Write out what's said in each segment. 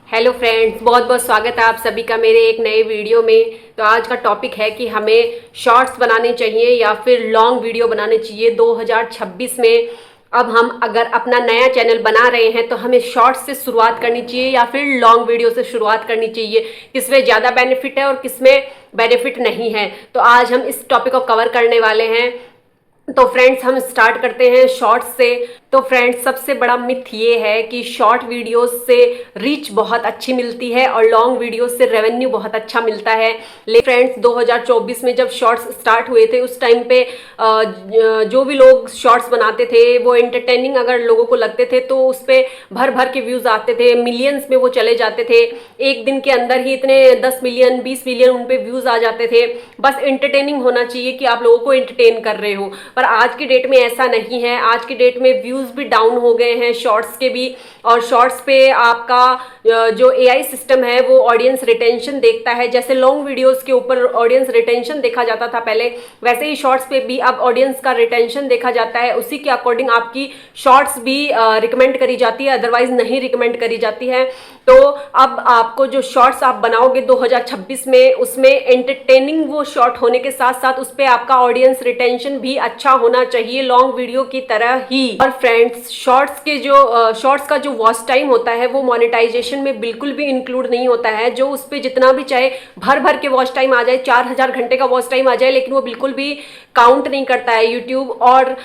Hello friends, बहुत बहुत स्वागत है आप सभी का मेरे एक नए वीडियो में। तो आज का टॉपिक है कि हमें शॉर्ट्स बनाने चाहिए या फिर लॉन्ग वीडियो बनाने चाहिए 2026 में। अब हम अगर अपना नया चैनल बना रहे हैं तो हमें शॉर्ट्स से शुरुआत करनी चाहिए या फिर लॉन्ग वीडियो से शुरुआत करनी चाहिए, किसमें ज़्यादा बेनिफिट है और किसमें बेनिफिट नहीं है। तो आज हम इस टॉपिक को कवर करने वाले हैं। तो फ्रेंड्स, हम स्टार्ट करते हैं शॉर्ट्स से। तो फ्रेंड्स, सबसे बड़ा मिथ ये है कि शॉर्ट वीडियोस से रीच बहुत अच्छी मिलती है और लॉन्ग वीडियोस से रेवेन्यू बहुत अच्छा मिलता है। लेकिन फ्रेंड्स, 2024 में जब शॉर्ट्स स्टार्ट हुए थे उस टाइम पे जो भी लोग शॉर्ट्स बनाते थे वो एंटरटेनिंग अगर लोगों को लगते थे तो उस पर भर भर के व्यूज़ आते थे, मिलियंस में वो चले जाते थे। एक दिन के अंदर ही इतने 10 मिलियन 20 मिलियन उन पर व्यूज़ आ जाते थे। बस एंटरटेनिंग होना चाहिए कि आप लोगों को एंटरटेन कर रहे हो। पर आज की डेट में ऐसा नहीं है। आज की डेट में व्यूज़ भी डाउन हो गए हैं शॉर्ट्स के भी। और शॉर्ट्स पे आपका जो एआई सिस्टम है वो ऑडियंस रिटेंशन देखता है। जैसे लॉन्ग वीडियोस के ऊपर ऑडियंस रिटेंशन देखा जाता था पहले, वैसे ही शॉर्ट्स पे भी अब ऑडियंस का रिटेंशन देखा जाता है। उसी के अकॉर्डिंग आपकी शॉर्ट्स भी रिकमेंड करी जाती है, अदरवाइज नहीं रिकमेंड करी जाती है। तो अब आपको जो शॉर्ट्स आप बनाओगे 2026 में, उसमें एंटरटेनिंग वो शॉर्ट होने के साथ साथ उस पर आपका ऑडियंस रिटेंशन भी अच्छा होना चाहिए, लॉन्ग वीडियो की तरह ही। और फ्रेंड्स, शॉर्ट्स का जो वॉच टाइम होता है वो मोनेटाइजेशन में बिल्कुल भी इंक्लूड नहीं होता है। जो उस पर जितना भी चाहे भर भर के वॉच टाइम आ जाए, 4000 घंटे का वॉच टाइम आ जाए, लेकिन वो बिल्कुल भी काउंट नहीं करता है यूट्यूब। और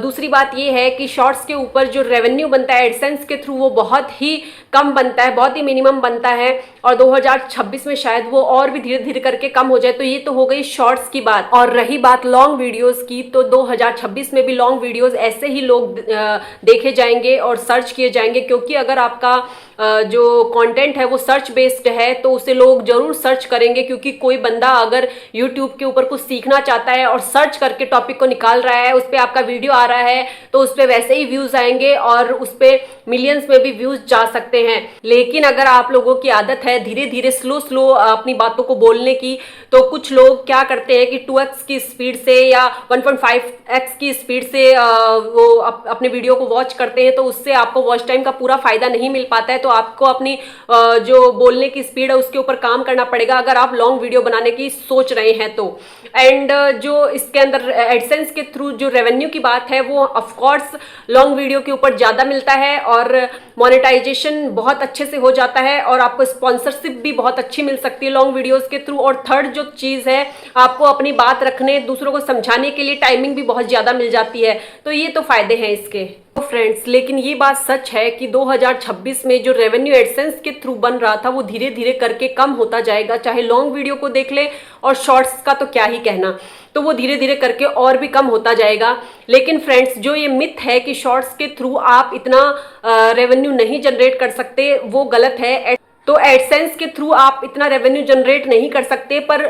दूसरी बात ये है कि शॉर्ट्स के ऊपर जो रेवेन्यू बनता है एडसेंस के थ्रू वो बहुत ही कम बनता है, बहुत ही मिनिमम बनता है। और 2026 में शायद वो और भी धीरे धीरे करके कम हो जाए। तो ये तो हो गई शॉर्ट्स की बात। और रही बात लॉन्ग वीडियोस की, तो 2026 में भी लॉन्ग वीडियोस ऐसे ही लोग देखे जाएंगे और सर्च किए जाएंगे, क्योंकि अगर आपका जो कंटेंट है वो सर्च बेस्ड है तो उसे लोग जरूर सर्च करेंगे। क्योंकि कोई बंदा अगर यूट्यूब के ऊपर कुछ सीखना चाहता है और सर्च करके टॉपिक को निकाल रहा है, उस पर आपका वीडियो आ रहा है, तो उस पर वैसे ही व्यूज आएंगे और उस पर मिलियंस में भी व्यूज जा सकते हैं। लेकिन अगर आप लोगों की आदत है धीरे धीरे स्लो स्लो अपनी बातों को बोलने की, तो कुछ लोग क्या करते हैं कि 2x की स्पीड से या 1.5x की स्पीड से वो अपने वीडियो को वॉच करते हैं, तो उससे आपको वॉच टाइम का पूरा फायदा नहीं मिल पाता है। तो आपको अपनी जो बोलने की स्पीड है उसके ऊपर काम करना पड़ेगा अगर आप लॉन्ग वीडियो बनाने की सोच रहे हैं तो। एंड जो इसके अंदर एडसेंस के थ्रू जो रेवेन्यू की बात है वो ऑफकोर्स लॉन्ग वीडियो के ऊपर ज़्यादा मिलता है और मोनेटाइजेशन बहुत अच्छे से हो जाता है और आपको स्पॉन्सरशिप भी बहुत अच्छी मिल सकती है लॉन्ग वीडियोस के थ्रू। और थर्ड जो चीज़ है, आपको अपनी बात रखने, दूसरों को समझाने के लिए टाइमिंग भी बहुत ज़्यादा मिल जाती है। तो ये तो फायदे हैं इसके। तो फ्रेंड्स, लेकिन ये बात सच है कि 2026 में जो रेवेन्यू एडसेंस के थ्रू बन रहा था वो धीरे धीरे करके कम होता जाएगा। चाहे लॉन्ग वीडियो को देख ले, और शॉर्ट्स का तो क्या ही कहना, तो वो धीरे धीरे करके और भी कम होता जाएगा। लेकिन फ्रेंड्स, जो ये मिथ है कि शॉर्ट्स के थ्रू आप इतना रेवेन्यू नहीं जनरेट कर सकते, वो गलत है। तो एडसेंस के थ्रू आप इतना रेवेन्यू जनरेट नहीं कर सकते, पर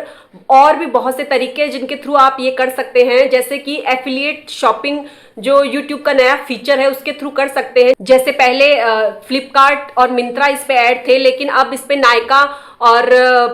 और भी बहुत से तरीके हैं जिनके थ्रू आप ये कर सकते हैं। जैसे कि एफिलिएट शॉपिंग जो यूट्यूब का नया फीचर है उसके थ्रू कर सकते हैं। जैसे पहले फ्लिपकार्ट और मिंत्रा इस पे ऐड थे, लेकिन अब इस पे नायका और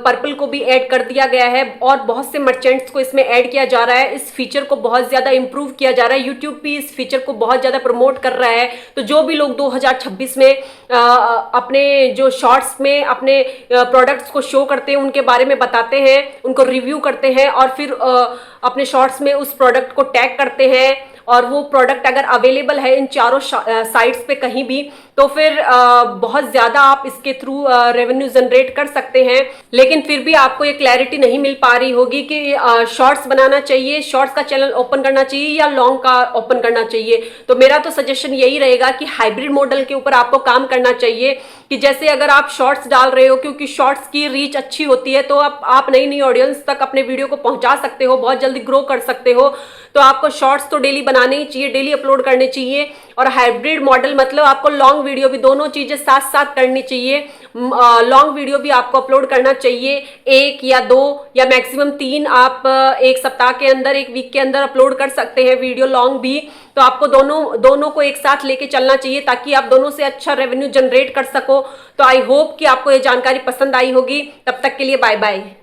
पर्पल को भी ऐड कर दिया गया है और बहुत से मर्चेंट्स को इसमें ऐड किया जा रहा है। इस फीचर को बहुत ज़्यादा इंप्रूव किया जा रहा है। यूट्यूब भी इस फीचर को बहुत ज़्यादा प्रमोट कर रहा है। तो जो भी लोग 2026 में अपने जो शॉर्ट्स में अपने प्रोडक्ट्स को शो करते हैं, उनके बारे में बताते हैं, उनको रिव्यू करते हैं और फिर अपने शॉर्ट्स में उस प्रोडक्ट को टैग करते हैं, और वो प्रोडक्ट अगर अवेलेबल है इन चारों साइट्स पे कहीं भी, तो फिर बहुत ज़्यादा आप इसके थ्रू रेवेन्यू जनरेट कर सकते हैं। लेकिन फिर भी आपको ये क्लैरिटी नहीं मिल पा रही होगी कि शॉर्ट्स बनाना चाहिए, शॉर्ट्स का चैनल ओपन करना चाहिए या लॉन्ग का ओपन करना चाहिए। तो मेरा तो सजेशन यही रहेगा कि हाइब्रिड मॉडल के ऊपर आपको काम करना चाहिए। कि जैसे अगर आप शॉर्ट्स डाल रहे हो, क्योंकि शॉर्ट्स की रीच अच्छी होती है, तो आप नई नई ऑडियंस तक अपने वीडियो को पहुंचा सकते हो, बहुत जल्दी ग्रो कर सकते हो। तो आपको शॉर्ट्स तो डेली बनाने ही चाहिए, डेली अपलोड करने चाहिए। और हाइब्रिड मॉडल मतलब आपको लॉन्ग वीडियो भी, दोनों चीजें साथ साथ करनी चाहिए। लॉन्ग वीडियो भी आपको अपलोड करना चाहिए, 1 या 2 या मैक्सिमम 3 आप एक सप्ताह के अंदर, एक वीक के अंदर अपलोड कर सकते हैं वीडियो लॉन्ग भी। तो आपको दोनों को एक साथ लेके चलना चाहिए ताकि आप दोनों से अच्छा रेवेन्यू जनरेट कर सको। तो आई होप कि आपको ये जानकारी पसंद आई होगी। तब तक के लिए बाय बाय।